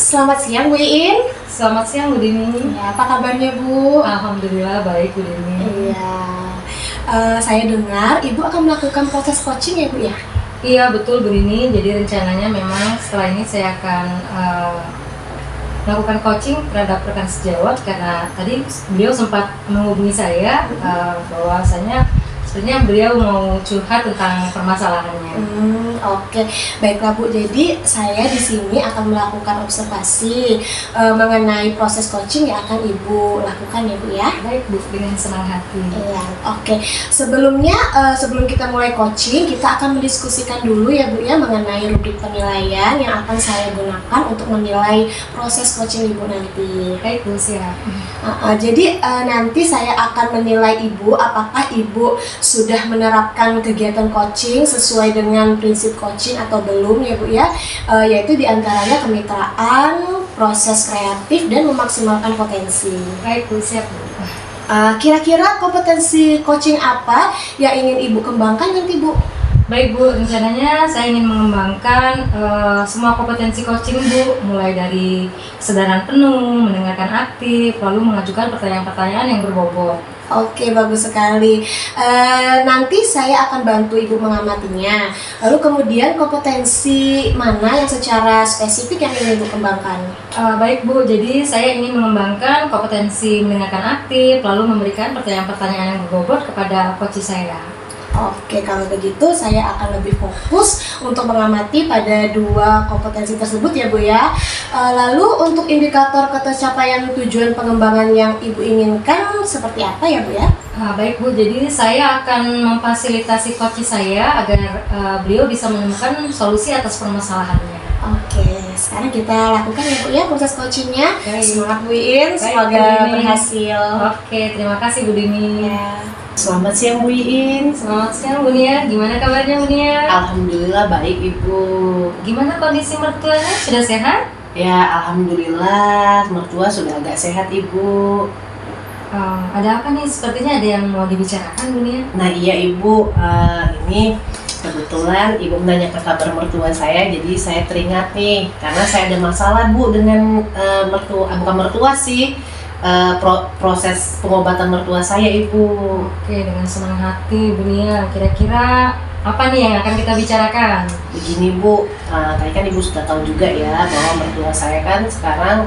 Selamat siang Bu Iin. Selamat siang Bu Dini. Ya, apa kabarnya Bu? Alhamdulillah baik Bu Dini. Iya. Saya dengar Ibu akan melakukan proses coaching ya Bu ya? Iya betul Bu Dini. Jadi rencananya memang setelah ini saya akan melakukan coaching terhadap rekan sejawat karena tadi beliau sempat menghubungi saya bahwasanya sebenarnya beliau mau curhat tentang permasalahannya. Oke, baiklah Bu. Jadi saya di sini akan melakukan observasi mengenai proses coaching yang akan Ibu lakukan ya Bu ya. Baik Bu, dengan senang hati. Iya, oke. Sebelumnya, sebelum kita mulai coaching, kita akan mendiskusikan dulu ya Bu ya mengenai rubrik penilaian yang akan saya gunakan untuk menilai proses coaching Ibu nanti. Baik Bu, siap. Jadi nanti saya akan menilai Ibu apakah Ibu sudah menerapkan kegiatan coaching sesuai dengan prinsip coaching atau belum ya Bu ya, yaitu diantaranya kemitraan, proses kreatif, dan memaksimalkan potensi. Baik Bu, siap Bu. Kira-kira kompetensi coaching apa yang ingin Ibu kembangkan nanti Bu? Baik Bu, rencananya saya ingin mengembangkan semua kompetensi coaching Bu, mulai dari kesadaran penuh, mendengarkan aktif, lalu mengajukan pertanyaan-pertanyaan yang berbobot. Oke, bagus sekali. Nanti saya akan bantu Ibu mengamatinya. Lalu kemudian kompetensi mana yang secara spesifik yang ingin Ibu kembangkan? Baik Bu, jadi saya ingin mengembangkan kompetensi mendengarkan aktif, lalu memberikan pertanyaan-pertanyaan yang berbobot kepada coach saya. Oke, kalau begitu saya akan lebih fokus untuk mengamati pada dua kompetensi tersebut ya Bu ya. Lalu untuk indikator ketercapaian tujuan pengembangan yang Ibu inginkan seperti apa ya Bu ya? Baik Bu, jadi saya akan memfasilitasi coach saya agar beliau bisa menemukan solusi atas permasalahannya. Oke, sekarang kita lakukan ya Bu ya proses coachingnya. Baik. Semangat Bu Iin, Baik, semoga Bu Dini. berhasil. Oke, terima kasih Bu Dini. Ya. Selamat siang Bu Iin. Selamat siang Bu Nia, gimana kabarnya Bu Nia? Alhamdulillah baik Ibu. Gimana kondisi mertuanya, sudah sehat? Ya alhamdulillah mertua sudah agak sehat Ibu. Ada apa nih, sepertinya ada yang mau dibicarakan Bu Nia? Nah iya Ibu, ini kebetulan Ibu menanyakan kabar mertua saya, jadi saya teringat nih karena saya ada masalah Bu dengan bukan mertua sih, proses pengobatan mertua saya Ibu. Oke, dengan senang hati Bu Nia. Kira-kira apa nih yang akan kita bicarakan? Begini Bu, tadi kan Ibu sudah tahu juga ya bahwa mertua saya kan sekarang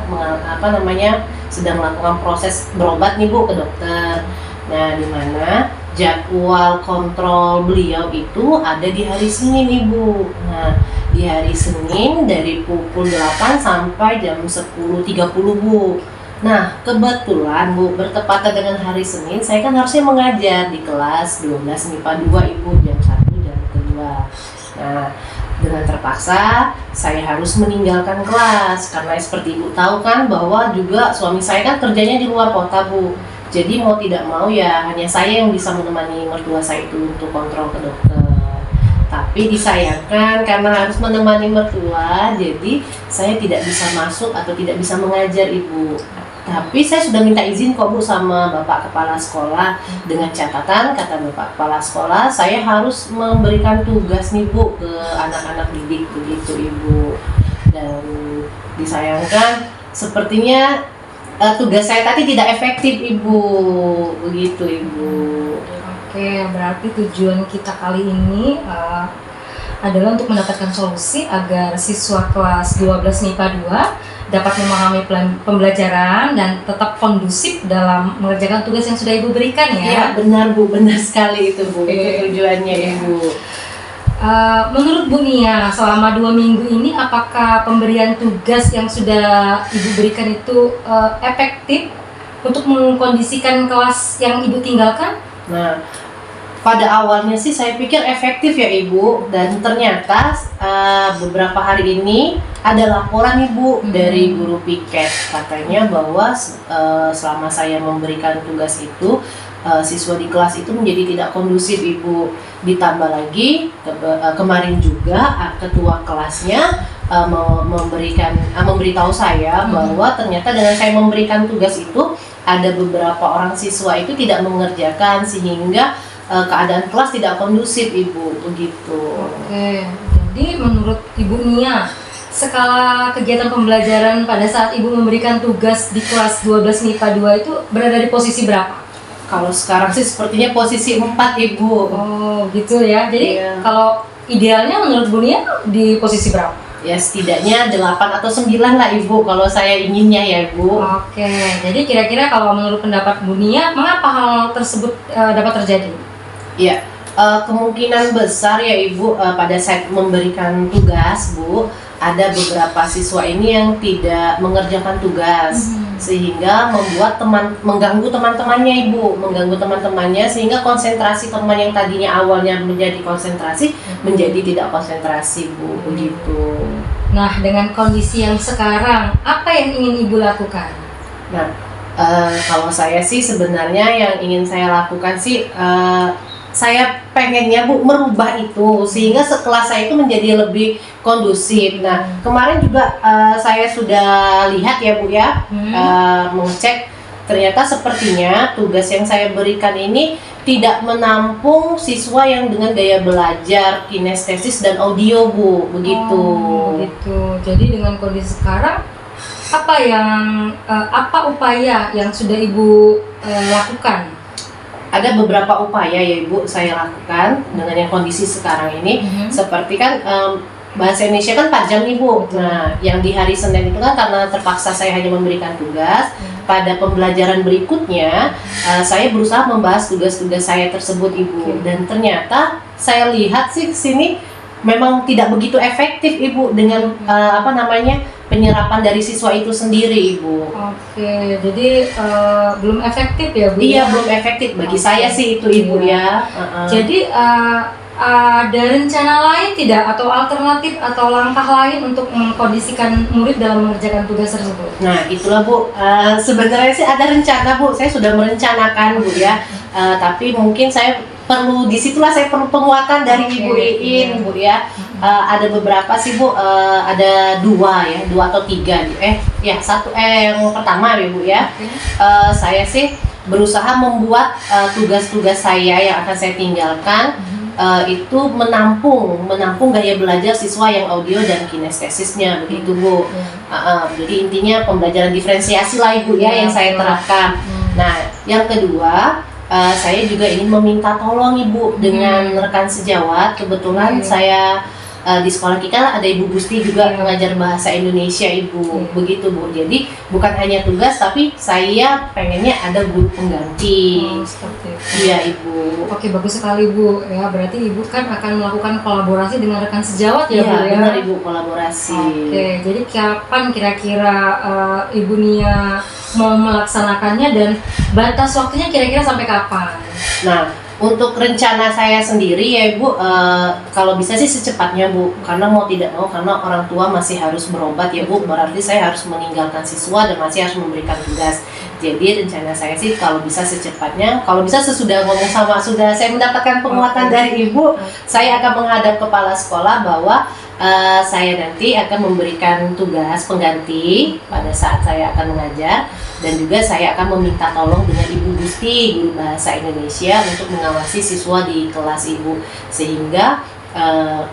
sedang melakukan proses berobat nih Bu ke dokter. Nah, di mana jadwal kontrol beliau itu ada di hari Senin nih Bu. Nah, di hari Senin dari pukul 8 sampai jam 10.30 Bu. Nah, kebetulan Bu, bertepatan dengan hari Senin, saya kan harusnya mengajar di kelas 12 MIPA 2 Ibu, jam 1 jam kedua. Nah, dengan terpaksa saya harus meninggalkan kelas karena seperti Ibu tahu kan bahwa juga suami saya kan kerjanya di luar kota Bu. Jadi mau tidak mau ya hanya saya yang bisa menemani mertua saya itu untuk kontrol ke dokter. Tapi disayangkan karena harus menemani mertua, jadi saya tidak bisa masuk atau tidak bisa mengajar Ibu. Tapi saya sudah minta izin kok Bu sama Bapak Kepala Sekolah, dengan catatan kata Bapak Kepala Sekolah saya harus memberikan tugas nih Bu ke anak-anak didik begitu Ibu. Dan disayangkan sepertinya tugas saya tadi tidak efektif Ibu, begitu Ibu. Oke, berarti tujuan kita kali ini adalah untuk mendapatkan solusi agar siswa kelas 12 MIPA 2 dapat memahami pembelajaran dan tetap kondusif dalam mengerjakan tugas yang sudah Ibu berikan ya. Iya benar Bu, benar sekali itu Bu, itu tujuannya Ibu. Menurut Bu Nia, selama 2 minggu ini apakah pemberian tugas yang sudah Ibu berikan itu efektif untuk mengkondisikan kelas yang Ibu tinggalkan? Nah, pada awalnya sih saya pikir efektif ya Ibu, dan ternyata beberapa hari ini ada laporan Ibu dari guru piket, katanya bahwa selama saya memberikan tugas itu siswa di kelas itu menjadi tidak kondusif Ibu. Ditambah lagi kemarin juga ketua kelasnya memberitahu saya bahwa ternyata dengan saya memberikan tugas itu ada beberapa orang siswa itu tidak mengerjakan sehingga keadaan kelas tidak kondusif Ibu, begitu. Oke, jadi menurut Ibu Nia skala kegiatan pembelajaran pada saat Ibu memberikan tugas di kelas 12 MIPA 2 itu berada di posisi berapa? Kalau sekarang sih sepertinya posisi 4 Ibu. Oh gitu ya, jadi Iya. kalau idealnya menurut Bu Nia di posisi berapa? Ya setidaknya 8 atau 9 lah Ibu kalau saya inginnya ya Bu. Oke, jadi kira-kira kalau menurut pendapat Bu Nia, mengapa hal tersebut dapat terjadi? Ya, kemungkinan besar ya Ibu pada saat memberikan tugas Bu, ada beberapa siswa ini yang tidak mengerjakan tugas sehingga mengganggu teman-temannya Ibu, mengganggu teman-temannya sehingga konsentrasi teman yang tadinya awalnya menjadi konsentrasi menjadi tidak konsentrasi Bu, begitu. Nah, dengan kondisi yang sekarang, apa yang ingin Ibu lakukan? Nah, kalau saya sih sebenarnya yang ingin saya lakukan sih saya pengennya Bu merubah itu sehingga kelas saya itu menjadi lebih kondusif. Nah, kemarin juga saya sudah lihat ya Bu ya, mengecek ternyata sepertinya tugas yang saya berikan ini tidak menampung siswa yang dengan gaya belajar kinestesis dan audio Bu, begitu. Oh, begitu. Jadi dengan kondisi sekarang, apa upaya yang sudah Ibu lakukan? Ada beberapa upaya ya Ibu saya lakukan dengan yang kondisi sekarang ini. Seperti kan bahasa Indonesia kan 4 jam Ibu. Nah, yang di hari Senin itu kan karena terpaksa saya hanya memberikan tugas. Pada pembelajaran berikutnya saya berusaha membahas tugas-tugas saya tersebut Ibu. Dan ternyata saya lihat sih sini memang tidak begitu efektif Ibu dengan penyerapan dari siswa itu sendiri Ibu. Oke, jadi belum efektif ya Bu? Iya, belum efektif bagi saya sih itu Ibu ya. Jadi ada rencana lain tidak atau alternatif atau langkah lain untuk mengkondisikan murid dalam mengerjakan tugas tersebut? Nah, itulah Bu. Sebenarnya sih ada rencana Bu. Saya sudah merencanakan Bu ya. Tapi mungkin saya disitulah saya perlu penguatan dari Ibu Iin Bu ya. Ada beberapa sih Bu. Ada 2 atau 3. Satu yang pertama ya Bu ya. Saya sih berusaha membuat tugas-tugas saya yang akan saya tinggalkan itu menampung gaya belajar siswa yang audio dan kinestesisnya begitu Bu. Jadi intinya pembelajaran diferensiasi lah Ibu ya yang saya terapkan. Nah, yang kedua saya juga ingin meminta tolong Ibu dengan rekan sejawat. Kebetulan saya di sekolah kita ada Ibu Gusti juga mengajar bahasa Indonesia Ibu, begitu Bu. Jadi bukan hanya tugas tapi saya pengennya ada guru pengganti. Seperti itu. Iya Ibu. Oke, bagus sekali Bu. Ya, berarti Ibu kan akan melakukan kolaborasi dengan rekan sejawat ya Bu ya? Iya benar Ibu, kolaborasi. Oke, jadi kapan kira-kira Ibu Nia mau melaksanakannya dan batas waktunya kira-kira sampai kapan? Nah, untuk rencana saya sendiri ya Ibu, kalau bisa sih secepatnya Bu, karena mau tidak mau karena orang tua masih harus berobat ya Bu, berarti saya harus meninggalkan siswa dan masih harus memberikan tugas. Jadi rencana saya sih kalau bisa secepatnya, kalau bisa sesudah sudah saya mendapatkan penguatan dari Ibu, saya akan menghadap kepala sekolah bahwa saya nanti akan memberikan tugas pengganti pada saat saya akan mengajar, dan juga saya akan meminta tolong dengan Ibu Gusti, guru bahasa Indonesia, untuk mengawasi siswa di kelas Ibu, sehingga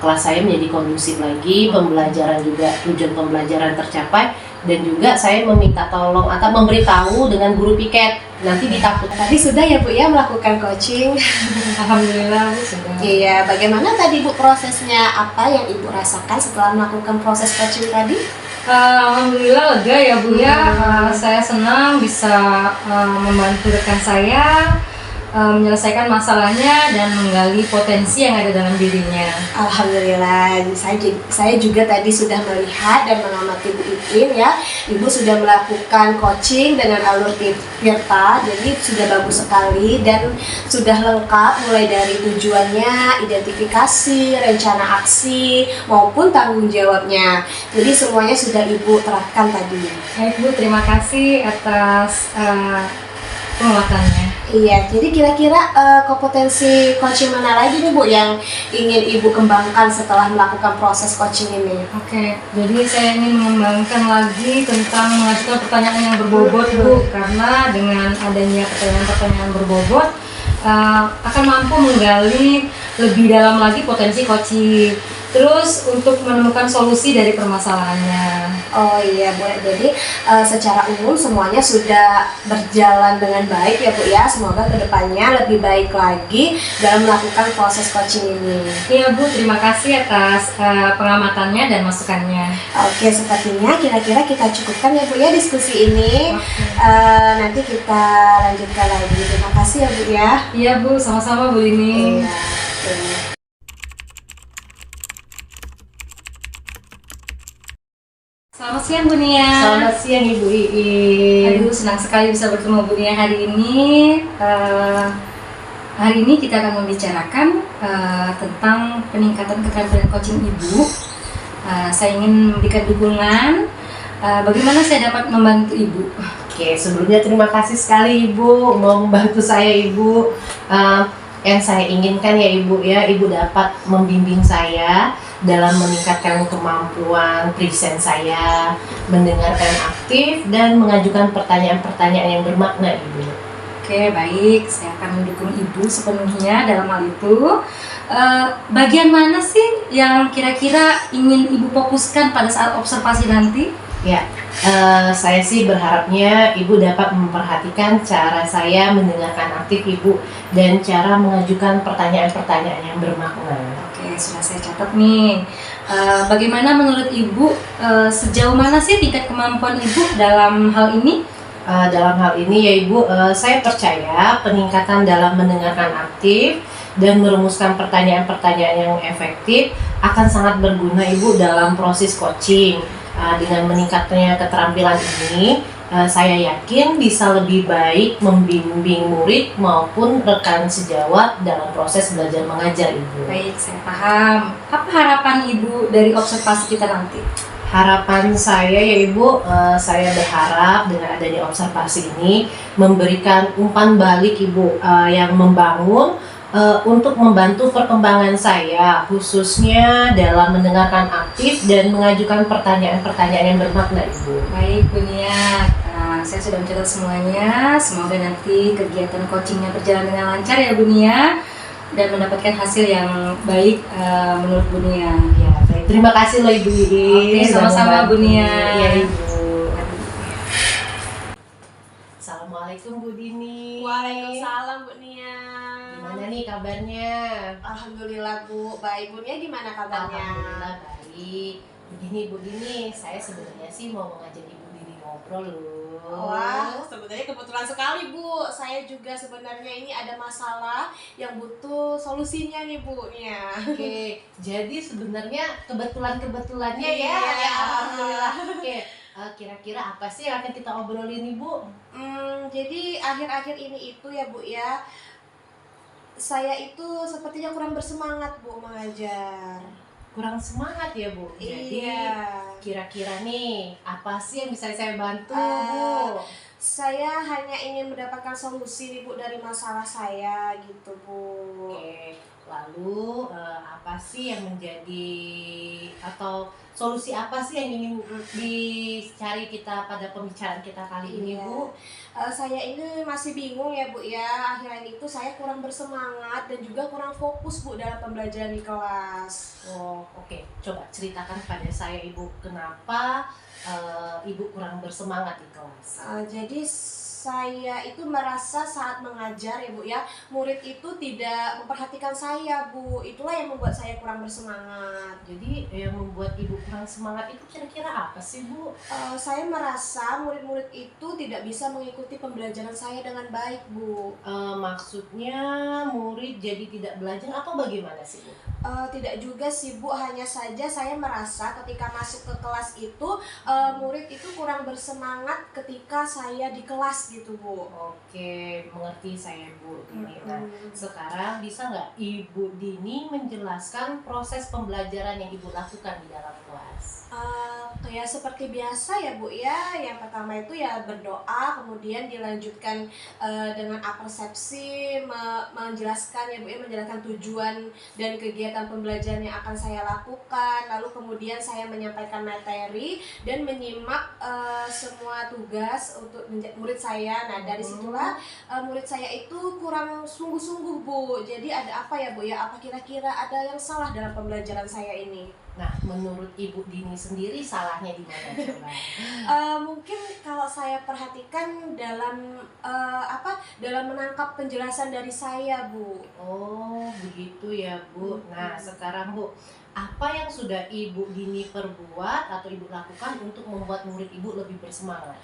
kelas saya menjadi kondusif lagi, pembelajaran juga, tujuan pembelajaran tercapai, dan juga saya meminta tolong atau memberitahu dengan guru piket nanti ditakut. Tadi sudah ya Bu ya melakukan coaching. Alhamdulillah Bu sudah. Iya, bagaimana tadi Bu prosesnya, apa yang Ibu rasakan setelah melakukan proses coaching tadi? Alhamdulillah lega ya Bu ya. Saya senang bisa membantu rekan saya menyelesaikan masalahnya dan menggali potensi yang ada dalam dirinya. Alhamdulillah, saya juga tadi sudah melihat dan mengamati Bu Iin ya. Ibu sudah melakukan coaching dengan alur Tirta, jadi sudah bagus sekali dan sudah lengkap mulai dari tujuannya, identifikasi, rencana aksi maupun tanggung jawabnya. Jadi semuanya sudah Ibu terapkan tadi. Baik Bu, terima kasih atas penguatannya. Iya, jadi kira-kira kompetensi coaching mana lagi nih Bu yang ingin Ibu kembangkan setelah melakukan proses coaching ini? Oke, jadi saya ingin mengembangkan lagi tentang mengajukan pertanyaan yang berbobot Bu, karena dengan adanya pertanyaan-pertanyaan berbobot akan mampu menggali lebih dalam lagi potensi coaching. terus untuk menemukan solusi dari permasalahannya. Oh iya Bu, jadi secara umum semuanya sudah berjalan dengan baik ya Bu ya. Semoga kedepannya lebih baik lagi dalam melakukan proses coaching ini. Iya Bu, terima kasih atas pengamatannya dan masukannya. Oke, sepertinya kira-kira kita cukupkan ya Bu ya diskusi ini. Nanti kita lanjutkan lagi. Terima kasih ya Bu ya. Iya Bu, sama-sama Bu Lini. Iya. Oke. Selamat siang Bu Nia. Selamat siang Ibu Iin. Aduh, senang sekali bisa bertemu Bu Nia hari ini. Hari ini kita akan membicarakan tentang peningkatan keterampilan coaching Ibu. Saya ingin memberikan dukungan. Bagaimana saya dapat membantu Ibu? Oke, sebelumnya terima kasih sekali Ibu mau membantu saya Ibu. Yang saya inginkan ya Ibu ya, Ibu dapat membimbing saya dalam meningkatkan kemampuan present saya, mendengarkan aktif dan mengajukan pertanyaan-pertanyaan yang bermakna Ibu. Oke, baik. Saya akan mendukung Ibu sepenuhnya dalam hal itu. Bagian mana sih yang kira-kira ingin Ibu fokuskan pada saat observasi nanti? Ya, saya sih berharapnya Ibu dapat memperhatikan cara saya mendengarkan aktif Ibu dan cara mengajukan pertanyaan-pertanyaan yang bermakna. Oke, sudah saya catat nih. Bagaimana menurut Ibu, sejauh mana sih tingkat kemampuan Ibu dalam hal ini? Dalam hal ini ya Ibu, saya percaya peningkatan dalam mendengarkan aktif dan merumuskan pertanyaan-pertanyaan yang efektif akan sangat berguna Ibu dalam proses coaching. Dengan meningkatnya keterampilan ini, saya yakin bisa lebih baik membimbing murid maupun rekan sejawat dalam proses belajar mengajar Ibu. Baik, saya paham. Apa harapan Ibu dari observasi kita nanti? Harapan saya ya Ibu, saya berharap dengan adanya observasi ini memberikan umpan balik Ibu yang membangun untuk membantu perkembangan saya khususnya dalam mendengarkan aktif dan mengajukan pertanyaan-pertanyaan yang bermakna Ibu. Baik Bu Nia, saya sudah mencatat semuanya. Semoga nanti kegiatan coachingnya berjalan dengan lancar ya Bu Nia dan mendapatkan hasil yang baik menurut Bu Nia. Ya, baik. Terima kasih loh Ibu Iin. Oke, sama-sama Bu Nia. Ya Ibu. Assalamualaikum Bu Dini. Waalaikumsalam Bu Nia. Gimana nih kabarnya? Alhamdulillah Bu, baik. Bu Nia gimana kabarnya? Alhamdulillah baik. Begini Bu Dini, saya sebenarnya sih mau mengajak Ibu Dini ngobrol loh. Wah, sebenarnya kebetulan sekali Bu. Saya juga sebenarnya ini ada masalah yang butuh solusinya nih Bu Nia. Oke, jadi sebenarnya kebetulannya ya. Iya. Ya, alhamdulillah. Oke, kira-kira apa sih yang akan kita obrolin Ibu? Jadi akhir-akhir ini itu ya Bu ya, saya itu sepertinya kurang bersemangat Bu mengajar. Kurang semangat ya Bu. Jadi Iya. kira-kira nih apa sih yang bisa saya bantu Eh, Bu? Saya hanya ingin mendapatkan solusi nih Bu dari masalah saya gitu Bu. Oke, lalu apa sih yang menjadi atau solusi apa sih yang ingin dicari kita pada pembicaraan kita kali ini Iya. Bu? Saya ini masih bingung ya Bu ya. Akhir-akhir itu saya kurang bersemangat dan juga kurang fokus Bu dalam pembelajaran di kelas. Oh, oke. Coba ceritakan pada saya Ibu kenapa Ibu kurang bersemangat di kelas. Jadi saya itu merasa saat mengajar ya Bu ya, murid itu tidak memperhatikan saya Bu. Itulah yang membuat saya kurang bersemangat. Jadi yang membuat Ibu kurang semangat itu kira-kira apa sih Bu? Saya merasa murid-murid itu tidak bisa mengikuti pembelajaran saya dengan baik Bu. Maksudnya murid jadi tidak belajar atau bagaimana sih Bu? Tidak juga sih Bu, hanya saja saya merasa ketika masuk ke kelas itu murid itu kurang bersemangat ketika saya di kelas gitu Bu. Oke, mengerti saya Bu Dini. Nah, Mm-mm. sekarang bisa nggak Ibu Dini menjelaskan proses pembelajaran yang Ibu lakukan di dalam kelas? Kayak seperti biasa ya Bu ya. Yang pertama itu ya berdoa, kemudian dilanjutkan dengan apersepsi, menjelaskan ya Bu ya, menjelaskan tujuan dan kegiatan pembelajaran yang akan saya lakukan. Lalu kemudian saya menyampaikan materi dan menyimak semua tugas untuk murid saya saya. Nah dari situlah murid saya itu kurang sungguh-sungguh Bu. Jadi ada apa ya Bu ya? Apa kira-kira ada yang salah dalam pembelajaran saya ini? Nah, menurut Ibu Dini sendiri salahnya di mana coba? Mungkin kalau saya perhatikan dalam dalam menangkap penjelasan dari saya Bu. Oh, begitu ya Bu. Nah, sekarang Bu, apa yang sudah Ibu Dini perbuat atau Ibu lakukan untuk membuat murid Ibu lebih bersemangat?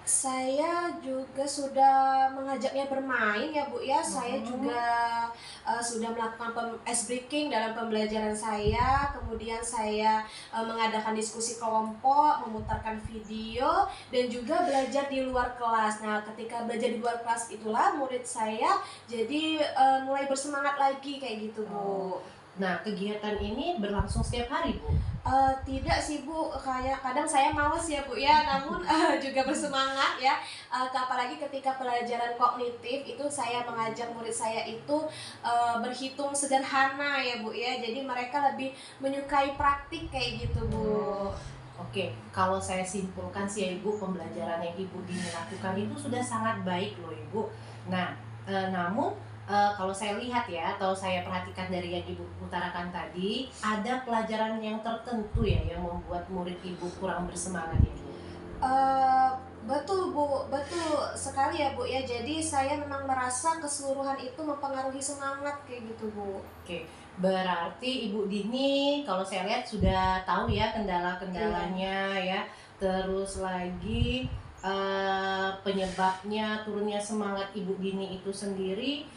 Saya juga sudah mengajaknya bermain ya Bu ya. Saya juga sudah melakukan ice breaking dalam pembelajaran saya. Kemudian saya mengadakan diskusi kelompok, memutarkan video, dan juga belajar di luar kelas. Nah, ketika belajar di luar kelas itulah murid saya jadi mulai bersemangat lagi kayak gitu Bu. Nah, kegiatan ini berlangsung setiap hari, Bu? Tidak sih Bu, kayak kadang saya males ya Bu ya, namun juga bersemangat ya. Apalagi ketika pelajaran kognitif itu saya mengajak murid saya itu berhitung sederhana ya Bu ya. Jadi mereka lebih menyukai praktik kayak gitu Bu. Oke, kalau saya simpulkan sih ya Ibu, pembelajaran yang Ibu Dini lakukan itu sudah sangat baik loh Ibu. Nah, namun kalau saya lihat ya, atau saya perhatikan dari yang Ibu utarakan tadi, ada pelajaran yang tertentu ya yang membuat murid Ibu kurang bersemangat ini. Betul Bu, betul sekali ya Bu ya. Jadi saya memang merasa keseluruhan itu mempengaruhi semangat kayak gitu Bu. Oke, berarti Ibu Dini kalau saya lihat sudah tahu ya kendala-kendalanya ya. Terus lagi penyebabnya turunnya semangat Ibu Dini itu sendiri.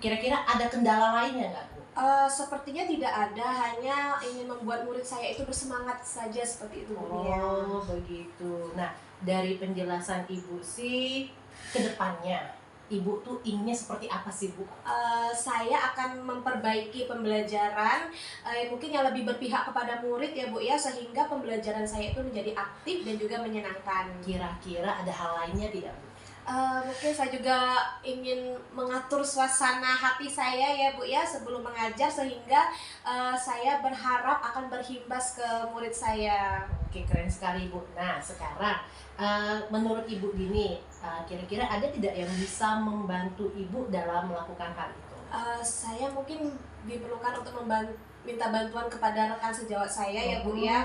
Kira-kira ada kendala lainnya nggak Bu? Sepertinya tidak ada, hanya ingin membuat murid saya itu bersemangat saja seperti itu Bu. Oh, begitu. Nah, dari penjelasan Ibu sih ke depannya, Ibu tuh inginnya seperti apa sih Bu? Saya akan memperbaiki pembelajaran, mungkin yang lebih berpihak kepada murid ya Bu ya, sehingga pembelajaran saya itu menjadi aktif dan juga menyenangkan. Kira-kira ada hal lainnya tidak Bu? Mungkin saya juga ingin mengatur suasana hati saya ya Bu ya sebelum mengajar, sehingga saya berharap akan berimbas ke murid saya. Oke, keren sekali Bu. Nah, sekarang menurut Ibu Dini, kira-kira ada tidak yang bisa membantu Ibu dalam melakukan hal itu? Saya mungkin diperlukan untuk minta bantuan kepada rekan sejawat saya ya Bu ya.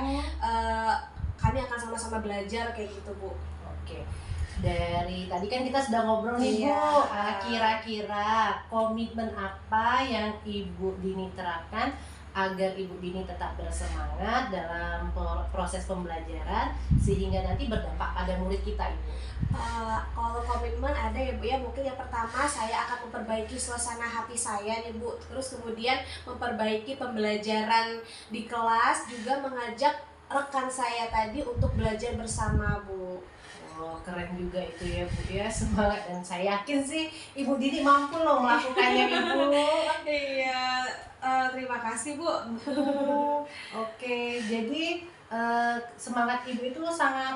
Kami akan sama-sama belajar kayak gitu Bu. Oke. Dari tadi kan kita sudah ngobrol nih Iya. Bu, kira-kira komitmen apa yang Ibu Dini terapkan agar Ibu Dini tetap bersemangat dalam proses pembelajaran sehingga nanti berdampak pada murid kita Ibu? Kalau komitmen ada ya Bu ya. Mungkin yang pertama saya akan memperbaiki suasana hati saya nih Bu. Terus kemudian memperbaiki pembelajaran di kelas, juga mengajak rekan saya tadi untuk belajar bersama Bu. Oh, keren juga itu ya Bu ya, semangat, dan saya yakin sih Ibu Dini mampu loh melakukannya Ibu. Iya, terima kasih Bu. Oke, jadi semangat Ibu itu sangat,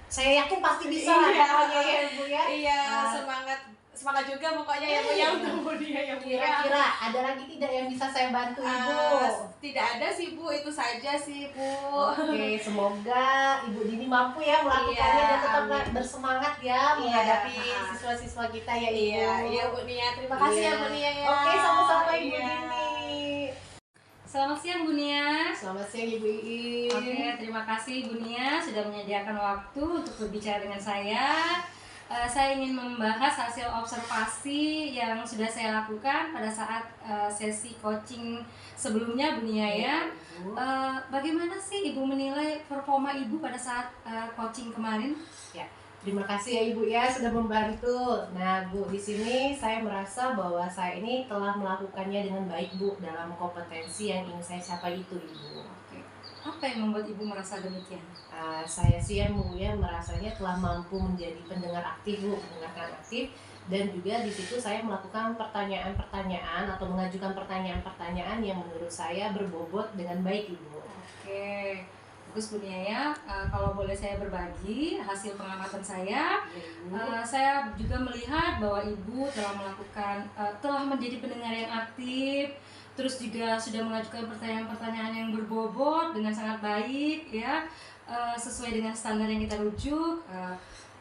saya yakin pasti bisa lah Iya. pokoknya ya Bu ya. Iya, semangat juga pokoknya ya Bu ya untuk Bu dia ya Bu ya. Kira-kira ada lagi tidak yang bisa saya bantu Ibu? Tidak ada sih Bu, itu saja sih Bu. Oke, semoga Ibu Dini mampu ya melakukannya Iya, dan tetap amin. bersemangat ya menghadapi siswa-siswa kita ya Ibu. Iya Bu Nia, terima kasih Iya. ya Bu Nia ya. Oke, sama-sama Ibu Iya. Dini. Selamat siang Bu Nia. Selamat siang Ibu Iin. Oke, terima kasih Bu Nia sudah menyediakan waktu untuk berbicara dengan saya. Saya ingin membahas hasil observasi yang sudah saya lakukan pada saat sesi coaching sebelumnya Bu Nia ya. Ibu. Bagaimana sih Ibu menilai performa Ibu pada saat coaching kemarin? Ya, terima kasih ya Ibu ya sudah membantu. Nah Bu, di sini saya merasa bahwa saya ini telah melakukannya dengan baik Bu dalam kompetensi yang ingin saya capai itu Ibu. Oke. Apa yang membuat Ibu merasa demikian? Saya sih ya Bu ya merasanya telah mampu menjadi pendengar aktif Bu, mendengarkan aktif, dan juga di situ saya melakukan pertanyaan-pertanyaan atau mengajukan pertanyaan-pertanyaan yang menurut saya berbobot dengan baik Ibu. Oke, bagus Bu Nia ya. Kalau boleh saya berbagi hasil pengamatan saya, saya juga melihat bahwa Ibu telah menjadi pendengar yang aktif, terus juga sudah mengajukan pertanyaan-pertanyaan yang berbobot dengan sangat baik ya, sesuai dengan standar yang kita rujuk.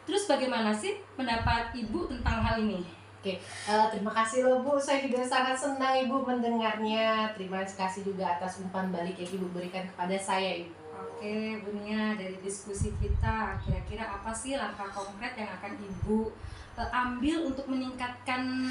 Terus bagaimana sih pendapat Ibu tentang hal ini? Oke, terima kasih loh Bu, saya juga sangat senang Ibu mendengarnya. Terima kasih juga atas umpan balik yang Ibu berikan kepada saya Ibu. Oke, Bu Nia, dari diskusi kita, kira-kira apa sih langkah konkret yang akan Ibu ambil untuk meningkatkan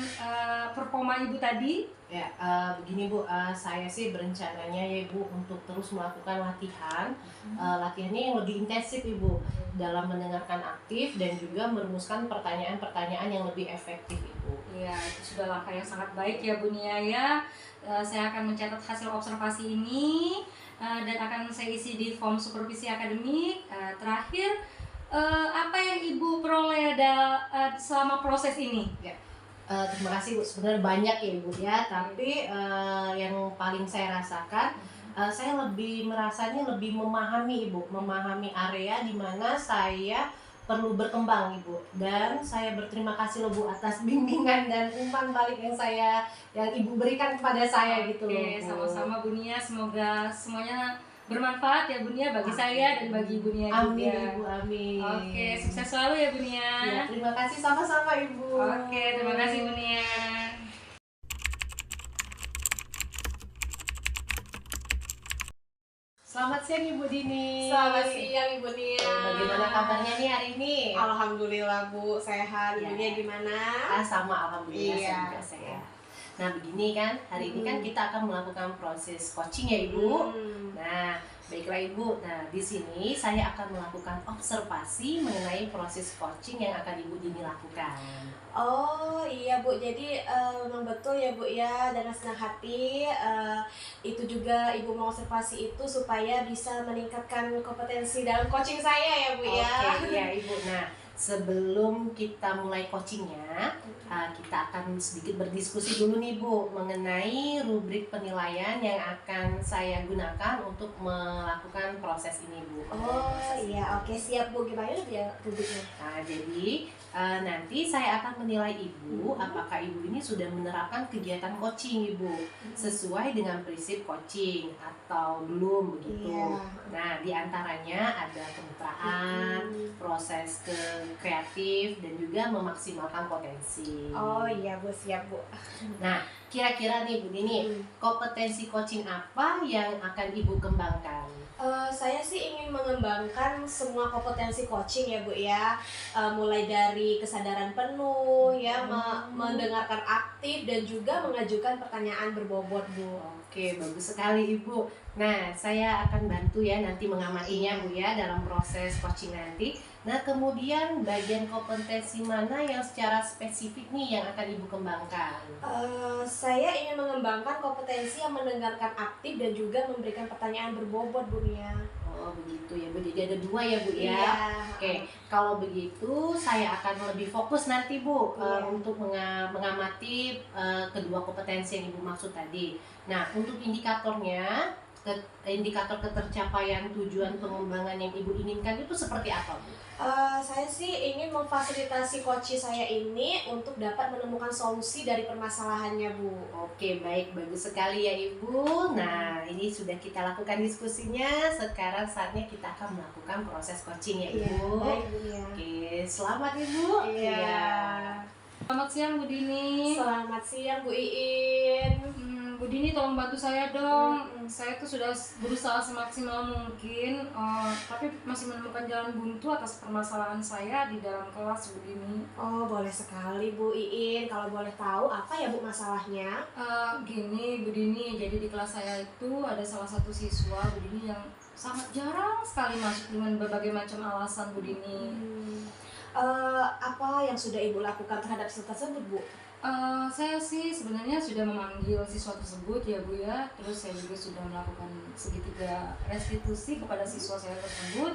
performa Ibu tadi? Ya, begini Bu, saya sih berencananya ya Ibu untuk terus melakukan latihan. Latihannya yang lebih intensif Ibu, dalam mendengarkan aktif dan juga merumuskan pertanyaan-pertanyaan yang lebih efektif Ibu. Iya, itu sudah langkah yang sangat baik ya Bu Nia ya. Saya akan mencatat hasil observasi ini dan akan saya isi di form supervisi akademik. Terakhir, apa yang Ibu peroleh selama proses ini? Ya. Terima kasih Bu, sebenarnya banyak ya Ibu ya, tapi yang paling saya rasakan, saya lebih merasanya lebih memahami Ibu, memahami area di mana saya perlu berkembang Ibu, dan saya berterima kasih loh Bu atas bimbingan dan umpan balik yang Ibu berikan kepada saya gitu loh Oke, Bu. sama-sama Bu Nia, semoga semuanya bermanfaat ya Bu Nia bagi saya dan bagi Bu Nia juga. Amin Ibu, amin. Oke, sukses selalu ya Bu Nia. Ya, terima kasih sama-sama Ibu. Oke, terima kasih Bu Nia. Selamat siang Ibu Dini. Selamat siang Ibu Nia. Bagaimana kabarnya nih hari ini? Alhamdulillah Bu, sehat. Ya. Ibu Nia gimana? Sama alhamdulillah Iya. saya juga sehat. Nah begini kan, hari ini kan kita akan melakukan proses coaching ya Ibu. Nah, baiklah Ibu. Nah, di sini saya akan melakukan observasi mengenai proses coaching yang akan Ibu Dini lakukan. Oh iya Bu, jadi memang betul ya Bu ya, dengan senang hati itu juga Ibu mau observasi itu supaya bisa meningkatkan kompetensi dalam coaching saya ya Bu ya. Oke, iya Ibu. Nah, sebelum kita mulai coachingnya, kita akan sedikit berdiskusi dulu nih Bu mengenai rubrik penilaian yang akan saya gunakan untuk melakukan proses ini Bu. Oh iya, oke siap Bu, gimana ya rubriknya? Nah, jadi nanti saya akan menilai Ibu apakah Ibu ini sudah menerapkan kegiatan coaching Ibu sesuai dengan prinsip coaching atau belum begitu. Iya. Nah, diantaranya ada kemitraan, proses kreatif dan juga memaksimalkan potensi. Oh iya Bu, siap Bu. Nah, kira-kira nih Bu Dini, kompetensi coaching apa yang akan Ibu kembangkan? Saya sih ingin mengembangkan semua kompetensi coaching ya Bu ya, mulai dari kesadaran penuh ya, mendengarkan aktif dan juga mengajukan pertanyaan berbobot Bu. Oke, bagus sekali Ibu. Nah, saya akan bantu ya nanti mengamatinya Bu ya dalam proses coaching nanti. Nah, kemudian bagian kompetensi mana yang secara spesifik nih yang akan Ibu kembangkan? Saya ingin mengembangkan kompetensi yang mendengarkan aktif dan juga memberikan pertanyaan berbobot Bu Nia. Oh, begitu ya Bu. Jadi ada dua ya Bu ya. Iya. Oke, kalau begitu saya akan lebih fokus nanti Bu Iya. untuk mengamati kedua kompetensi yang Ibu maksud tadi. Nah, untuk indikatornya, indikator ketercapaian tujuan pengembangan yang Ibu inginkan itu seperti apa Bu? Saya sih ingin memfasilitasi coach saya ini untuk dapat menemukan solusi dari permasalahannya Bu. Oke, baik, bagus sekali ya Ibu. Nah, ini sudah kita lakukan diskusinya. Sekarang saatnya kita akan melakukan proses coaching ya Ibu. Baik Bu Nia. Oke, selamat Ibu. Iya. Selamat siang Bu Dini. Selamat siang Bu Iin. Bu Dini tolong bantu saya dong. Saya tuh sudah berusaha semaksimal mungkin, tapi masih menemukan jalan buntu atas permasalahan saya di dalam kelas Bu Dini. Oh boleh sekali Bu Iin. Kalau boleh tahu apa ya Bu masalahnya? Gini Bu Dini, jadi di kelas saya itu ada salah satu siswa Bu Dini yang sangat jarang sekali masuk dengan berbagai macam alasan Bu Dini. Apa yang sudah Ibu lakukan terhadap siswa tersebut Bu? Saya sih sebenarnya sudah memanggil siswa tersebut ya Bu ya. Terus saya juga sudah melakukan segitiga restitusi kepada siswa saya tersebut.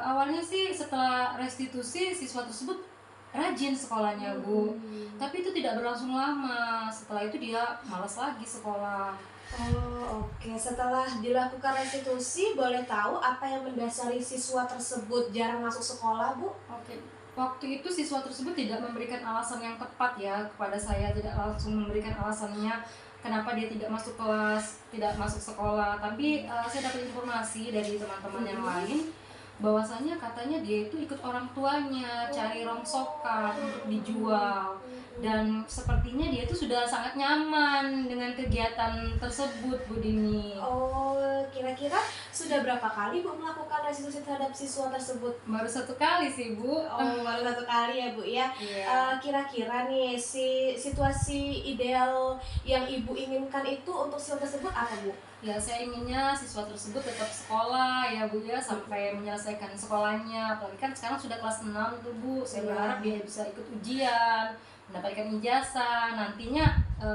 Awalnya sih setelah restitusi siswa tersebut rajin sekolahnya Bu. Tapi itu tidak berlangsung lama. Setelah itu dia malas lagi sekolah. Oh oke. Setelah dilakukan restitusi, boleh tahu apa yang mendasari siswa tersebut jarang masuk sekolah Bu? Oke. Waktu itu siswa tersebut tidak memberikan alasan yang tepat ya kepada saya, tidak langsung memberikan alasannya kenapa dia tidak masuk kelas, tidak masuk sekolah. Tapi saya dapat informasi dari teman-teman yang lain bahwasanya katanya dia itu ikut orang tuanya cari rongsokan untuk dijual, dan sepertinya dia itu sudah sangat nyaman dengan kegiatan tersebut, Bu Dini. Oh, kira-kira sudah berapa kali Bu melakukan restitusi terhadap siswa tersebut? Baru 1 kali sih, Bu. Oh, baru 1 kali ya Bu ya. Iya. Kira-kira nih si situasi ideal yang Ibu inginkan itu untuk siswa tersebut apa Bu? Ya, saya inginnya siswa tersebut tetap sekolah ya Bu ya, sampai menyelesaikan sekolahnya. Apalagi kan sekarang sudah kelas 6 tuh Bu. Saya Iya. berharap dia bisa ikut ujian, mendapatkan ijazah, nantinya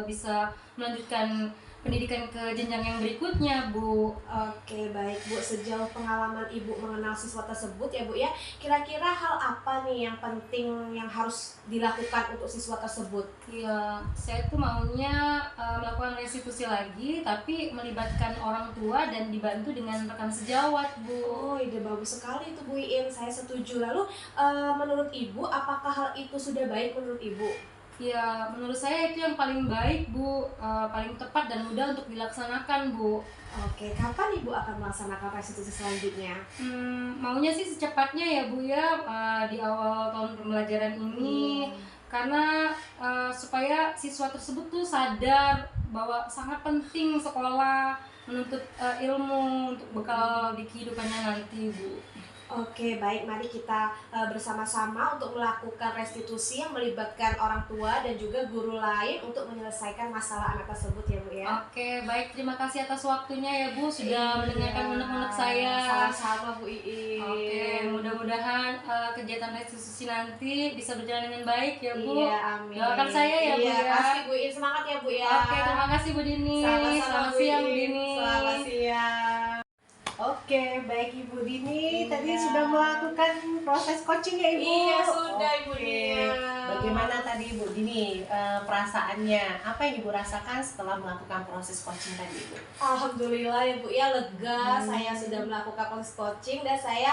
bisa melanjutkan pendidikan ke jenjang yang berikutnya, Bu. Oke, baik Bu. Sejauh pengalaman Ibu mengenal siswa tersebut ya Bu ya, kira-kira hal apa nih yang penting yang harus dilakukan untuk siswa tersebut? Ya, saya tuh maunya melakukan restitusi lagi, tapi melibatkan orang tua dan dibantu dengan rekan sejawat, Bu. Oh, ide bagus sekali itu Bu Iin. Saya setuju. Lalu menurut Ibu, apakah hal itu sudah baik menurut Ibu? Ya, menurut saya itu yang paling baik, Bu. Paling tepat dan mudah untuk dilaksanakan, Bu. Oke, kapan Ibu akan melaksanakan restitusi selanjutnya? Maunya sih secepatnya ya, Bu ya, di awal tahun pembelajaran ini. Karena supaya siswa tersebut tuh sadar bahwa sangat penting sekolah, menuntut ilmu untuk bekal di kehidupannya nanti, Bu. Oke, baik. Mari kita bersama-sama untuk melakukan restitusi yang melibatkan orang tua dan juga guru lain untuk menyelesaikan masalah anak tersebut ya Bu ya. Oke, baik. Terima kasih atas waktunya ya, Bu, sudah mendengarkan unek-unek saya. Sama-sama Bu Iin. Oke, mudah-mudahan kegiatan restitusi nanti bisa berjalan dengan baik ya, Bu. Iya, amin. Doakan saya ya, Bu Iya, ya. pasti Bu Iin. Semangat ya Bu ya. Oke, terima kasih Bu Dini. Sama-sama Selamat Bu siang, Bu Iin. Dini. Selamat siang. Oke, baik Ibu Dini. Tadi Iya. sudah melakukan proses coaching ya Ibu? Iya, sudah, Ibu Oke. Dini. Bagaimana tadi Ibu Dini perasaannya? Apa yang Ibu rasakan setelah melakukan proses coaching tadi Ibu? Alhamdulillah ya Bu ya, lega saya sudah melakukan proses coaching dan saya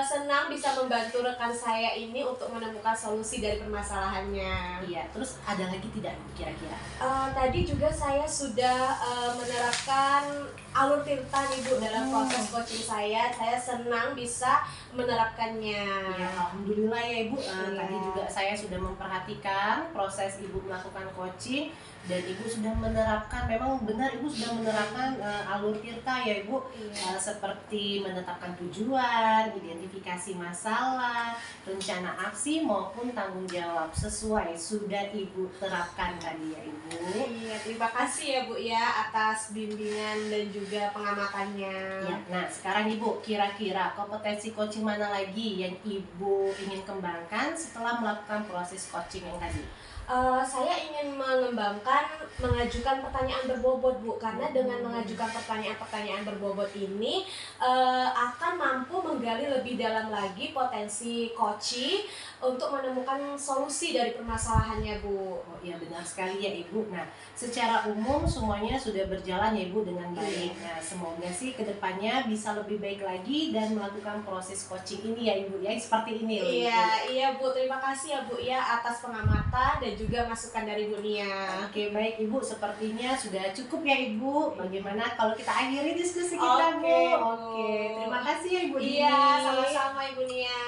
senang bisa membantu rekan saya ini untuk menemukan solusi dari permasalahannya. Iya, terus ada lagi tidak Ibu kira-kira? Tadi juga saya sudah menerapkan alur tirta nih Bu dalam proses coaching saya senang bisa menerapkannya. Ya, alhamdulillah ya Ibu. Iya. Tadi juga saya sudah memperhatikan proses Ibu melakukan coaching dan Ibu sudah menerapkan, memang benar Ibu sudah menerapkan alur tirta ya Ibu. Iya. Seperti menetapkan tujuan, identifikasi masalah, rencana aksi maupun tanggung jawab sesuai sudah Ibu terapkan tadi ya Ibu. Iya, terima kasih ya Bu ya atas bimbingan dan juga pengamatannya. Ya, nah sekarang Ibu, kira-kira kompetensi coaching mana lagi yang Ibu ingin kembangkan setelah melakukan proses coaching yang tadi? Saya ingin mengembangkan mengajukan pertanyaan berbobot Bu, karena dengan mengajukan pertanyaan-pertanyaan berbobot ini akan mampu menggali lebih dalam lagi potensi coaching untuk menemukan solusi dari permasalahannya Bu. Oh iya benar sekali ya Ibu. Nah secara umum semuanya sudah berjalan ya Ibu dengan baik. Nah semoga sih kedepannya bisa lebih baik lagi dan melakukan proses coaching ini ya Ibu ya, seperti ini loh Ibu. Iya Bu, terima kasih ya Bu ya atas pengamatan dan juga masukan dari dunia. Oke baik Ibu, sepertinya sudah cukup ya Ibu. Bagaimana kalau kita akhiri diskusi kita Bu? Oke, Bu. Oke, terima kasih ya Ibu Dini. Iya, sama-sama Ibu Nia.